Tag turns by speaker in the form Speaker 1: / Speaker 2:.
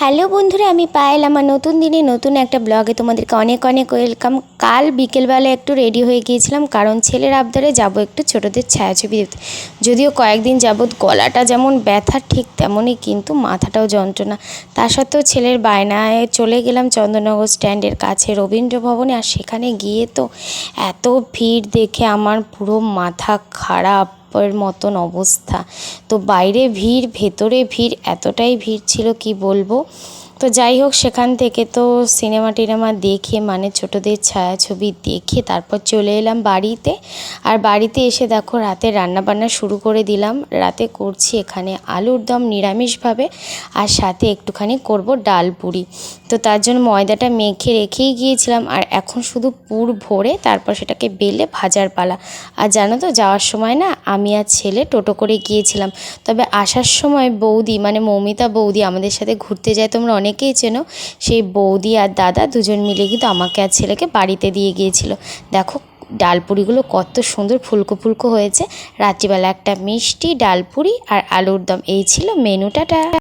Speaker 1: Hello বন্ধুরা, আমি পায়েল আমার নতুন দিনে নতুন একটা ব্লগে তোমাদেরকে অনেক অনেক ওয়েলকাম। কাল বিকেলবেলা একটু রেডি হয়ে গিয়েছিলাম, কারণ ছেলের আবদারে যাব একটু ছোটোদের ছায়াছবি দিতে। যদিও কয়েকদিন যাবৎ গলাটা যেমন ব্যথা, ঠিক তেমনই কিন্তু মাথাটাও যন্ত্রণা। তা সত্ত্বেও ছেলের বায়নায় চলে গেলাম চন্দননগর স্ট্যান্ডের কাছে রবীন্দ্র ভবনে। আর সেখানে গিয়ে তো এত ভিড় দেখে আমার পুরো মাথা খারাপ এর মতন অবস্থা। তো বাইরে ভিড়, ভেতরে ভিড়, এতটাই ভিড় ছিল কি বলবো। তো যাই হোক, সেখান থেকে তো সিনেমা টিনেমা দেখে, মানে ছোটোদের ছায়াছবি দেখে তারপর চলে এলাম বাড়িতে। আর বাড়িতে এসে দেখো রাতে রান্নাবান্না শুরু করে দিলাম। রাতে করছি এখানে আলুর দম নিরামিষভাবে, আর সাথে একটুখানি করব ডাল পুরি। তো তার জন্য ময়দাটা মেখে রেখেই গিয়েছিলাম, আর এখন শুধু পুর ভরে তারপর সেটাকে বেলে ভাজার পালা। আর জানো তো, যাওয়ার সময় না আমি আর ছেলে টোটো করে গিয়েছিলাম। তবে আসার সময় বৌদি, মানে মৌমিতা বৌদি আমাদের সাথে ঘুরতে যায়, তোমরা অনেকেই চেনো। সেই বৌদি আর দাদা দুজন মিলে কিন্তু আমাকে আর ছেলেকে বাড়িতে দিয়ে গিয়েছিল। দেখো ডালপুরিগুলো কত সুন্দর ফুলকো ফুলকো হয়েছে। রাত্রিবেলা একটা মিষ্টি, ডালপুরি আর আলুর দম, এই ছিল মেনুটা।